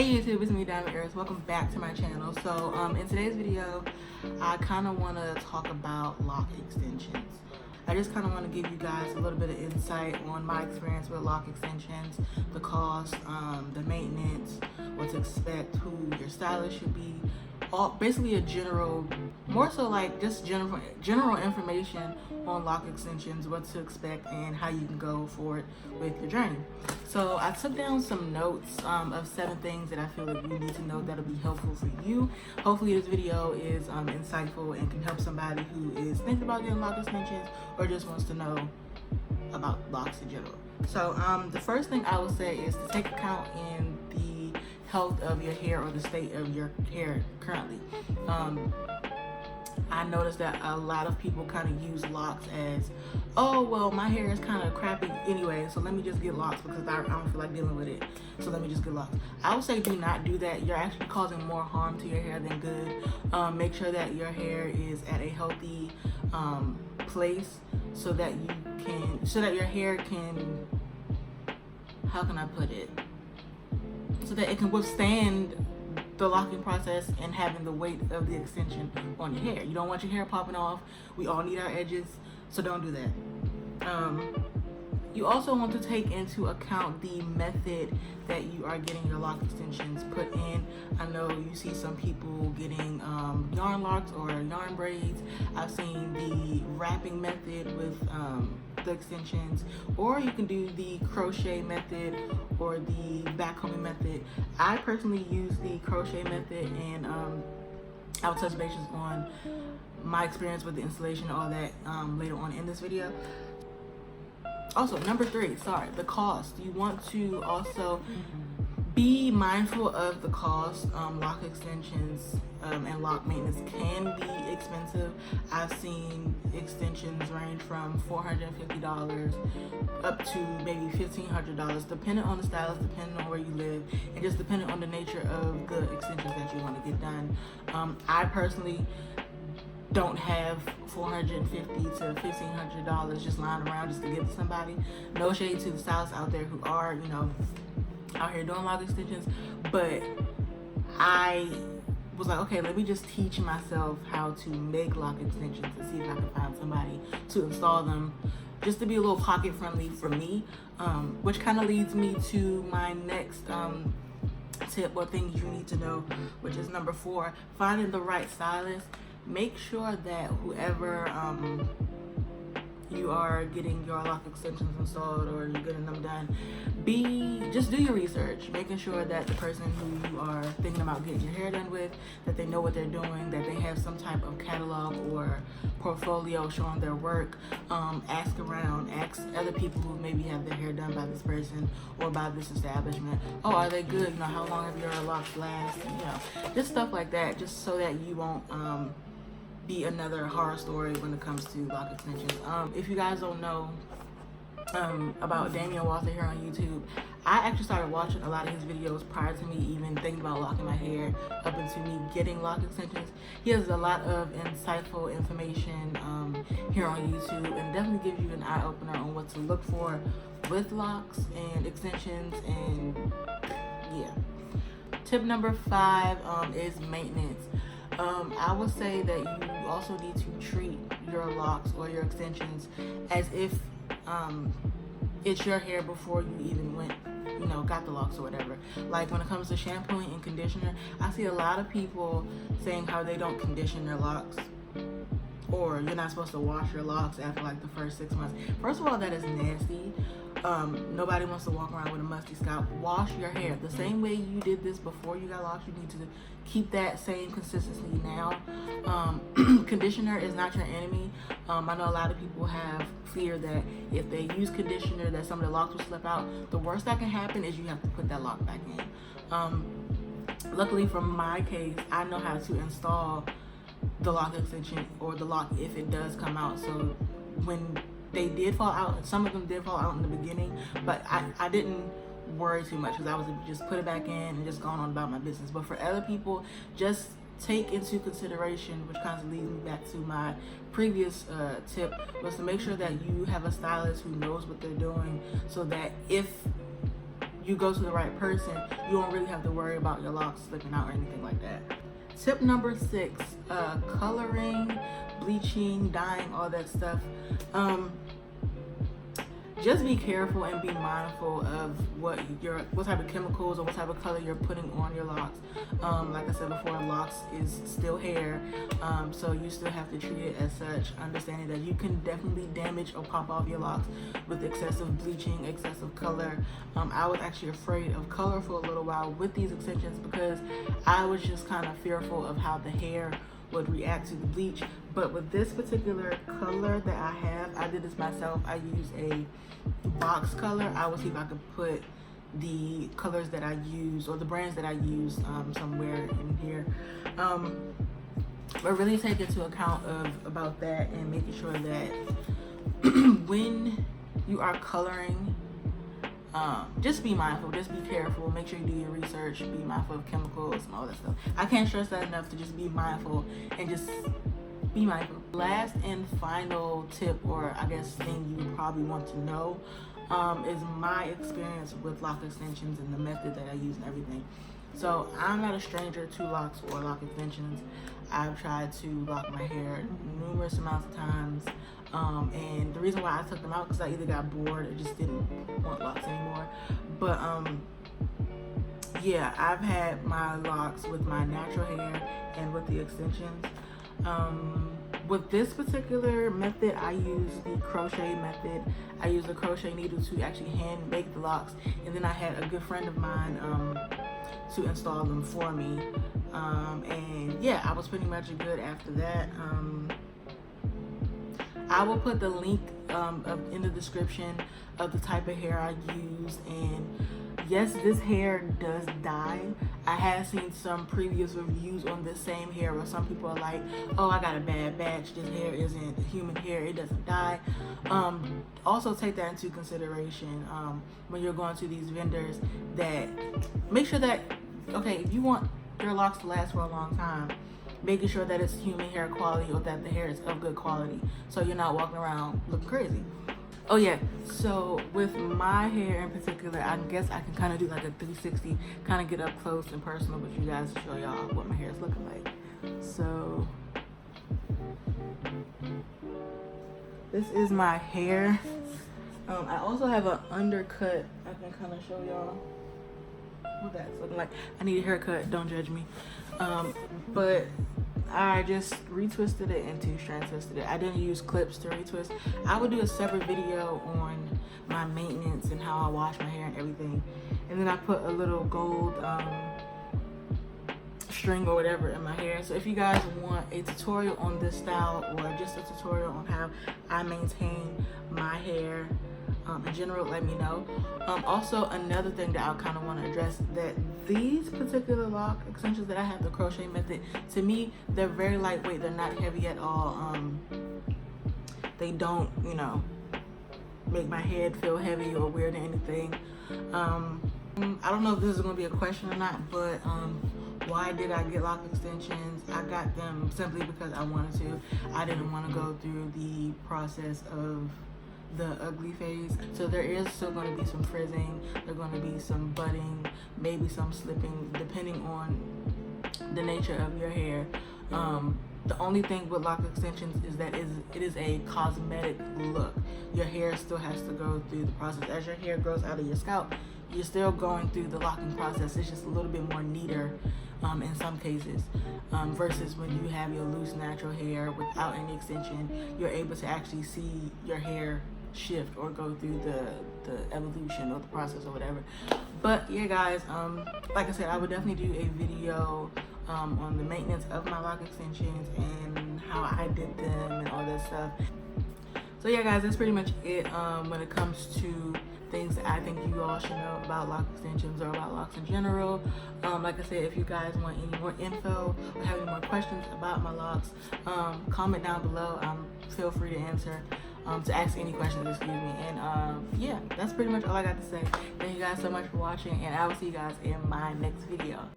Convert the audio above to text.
Hey YouTube, it's me, Arris. Welcome back to my channel. So in today's video, I kind of want to talk about lock extensions. I just kind of want to give you guys a little bit of insight on my experience with lock extensions, the cost, the maintenance, what to expect, who your stylist should be, basically a general, more so like just general information on lock extensions, what to expect, and how you can go forward with your journey. So I took down some notes of 7 things that I feel like you need to know that'll be helpful for you. Hopefully this video is insightful and can help somebody who is thinking about getting lock extensions or just wants to know about locks in general. So the first thing I would say is to take account in the health of your hair or the state of your hair currently. I noticed that a lot of people kind of use locks as, oh, well, my hair is kind of crappy anyway, so let me just get locks because I don't feel like dealing with it, so let me just get locks. I would say do not do that. You're actually causing more harm to your hair than good. Make sure that your hair is at a healthy place so that your hair can, how can I put it? So that it can withstand the locking process and having the weight of the extension on your hair. You don't want your hair popping off. We all need our edges, so don't do that. You also want to take into account the method that you are getting your lock extensions put in. I know you see some people getting yarn locks or yarn braids. I've seen the wrapping method with the extensions, or you can do the crochet method or the backcombing method. I personally use the crochet method, and I'll touch bases on my experience with the installation and all that later on in this video. Also, number 3, the cost. You want to also be mindful of the cost. Lock extensions and lock maintenance can be expensive. I've seen extensions range from $450 up to maybe $1,500, depending on the stylist, depending on where you live, and just depending on the nature of the extensions that you want to get done. I personally don't have $450 to $1,500 just lying around just to give to somebody. No shade to the stylists out there who are, out here doing lock extensions, but I was like, okay, let me just teach myself how to make lock extensions and see if I can find somebody to install them, just to be a little pocket friendly for me, which kind of leads me to my next tip or things you need to know, which is number 4, finding the right stylist. Make sure that whoever you are getting your lock extensions installed or you're getting them done, just do your research, making sure that the person who you are thinking about getting your hair done with, that they know what they're doing, that they have some type of catalog or portfolio showing their work. Ask around, ask other people who maybe have their hair done by this person or by this establishment. Oh, are they good? How long have your locks last? Just stuff like that, just so that you won't be another horror story when it comes to lock extensions. If you guys don't know about Damian Walter here on YouTube, I actually started watching a lot of his videos prior to me even thinking about locking my hair, up into me getting lock extensions. He has a lot of insightful information here on YouTube, and definitely gives you an eye-opener on what to look for with locks and extensions. And yeah. Tip number 5 is maintenance. I would say that you also need to treat your locks or your extensions as if it's your hair before you even went, got the locks or whatever. Like when it comes to shampooing and conditioner, I see a lot of people saying how they don't condition their locks, or you're not supposed to wash your locks after like the first 6 months. First of all, that is nasty. Nobody wants to walk around with a musty scalp. Wash your hair the same way you did this before you got locks. You need to keep that same consistency now. Conditioner is not your enemy. I know a lot of people have fear that if they use conditioner that some of the locks will slip out. The worst that can happen is you have to put that lock back in. Luckily for my case, I know how to install the lock extension or the lock if it does come out. So when they did fall out, some of them did fall out in the beginning, but I didn't worry too much because I was able to just put it back in and just going on about my business. But for other people, just take into consideration, which kind of leads me back to my previous tip, was to make sure that you have a stylist who knows what they're doing, so that if you go to the right person, you don't really have to worry about your locks slipping out or anything like that. Tip number 6, coloring, bleaching, dyeing, all that stuff. Just be careful and be mindful of what type of chemicals or what type of color you're putting on your locks. Like I said before, locks is still hair, so you still have to treat it as such, understanding that you can definitely damage or pop off your locks with excessive bleaching, excessive color. I was actually afraid of color for a little while with these extensions because I was just kind of fearful of how the hair would react to the bleach. But with this particular color that I have, I did this myself. I used a box color. I will see if I could put the colors that I use or the brands that I use somewhere in here. But really take into account about that and making sure that when you are coloring, just be mindful, just be careful, make sure you do your research, be mindful of chemicals and all that stuff. I can't stress that enough, to just be mindful and just be mindful. Last and final tip, or I guess thing you would probably want to know, is my experience with lock extensions and the method that I use and everything. So I'm not a stranger to locks or lock extensions. I've tried to lock my hair numerous amounts of times. And the reason why I took them out because I either got bored or just didn't want locks anymore. But yeah, I've had my locks with my natural hair and with the extensions. With this particular method, I use the crochet method. I use a crochet needle to actually hand make the locks, and then I had a good friend of mine to install them for me. And yeah, I was pretty much good after that. I will put the link in the description of the type of hair I use, and yes, this hair does dye. I have seen some previous reviews on this same hair where some people are like, oh, I got a bad batch, this hair isn't human hair, it doesn't dye. Also take that into consideration when you're going to these vendors, that make sure that, okay, if you want your locks to last for a long time, making sure that it's human hair quality or that the hair is of good quality, so you're not walking around looking crazy. Oh yeah, so with my hair in particular, I guess I can kind of do like a 360, kind of get up close and personal with you guys to show y'all what my hair is looking like. So this is my hair. I also have an undercut. I can kind of show y'all what that's looking like. I need a haircut, don't judge me. But I just retwisted it and two-strand twisted it. I didn't use clips to retwist. I would do a separate video on my maintenance and how I wash my hair and everything. And then I put a little gold string or whatever in my hair. So if you guys want a tutorial on this style or just a tutorial on how I maintain my hair in general, let me know. Also, another thing that I kind of want to address, that these particular lock extensions that I have, the crochet method, to me, they're very lightweight. They're not heavy at all. They don't, you know, make my head feel heavy or weird or anything. I don't know if this is going to be a question or not, but why did I get lock extensions? I got them simply because I wanted to. I didn't want to go through the process of the ugly phase. So there is still going to be some frizzing, there's going to be some budding, maybe some slipping, depending on the nature of your hair. The only thing with lock extensions is that it is a cosmetic look. Your hair still has to go through the process. As your hair grows out of your scalp, you're still going through the locking process. It's just a little bit more neater in some cases, versus when you have your loose natural hair without any extension, you're able to actually see your hair shift or go through the evolution or the process or whatever. But yeah guys, like I said, I would definitely do a video on the maintenance of my lock extensions and how I did them and all that stuff. So yeah guys, that's pretty much it when it comes to things that I think you all should know about lock extensions or about locks in general. Like I said, if you guys want any more info or have any more questions about my locks, comment down below. Feel free to answer, to ask any questions, excuse me. And yeah, that's pretty much all I got to say. Thank you guys so much for watching, and I will see you guys in my next video.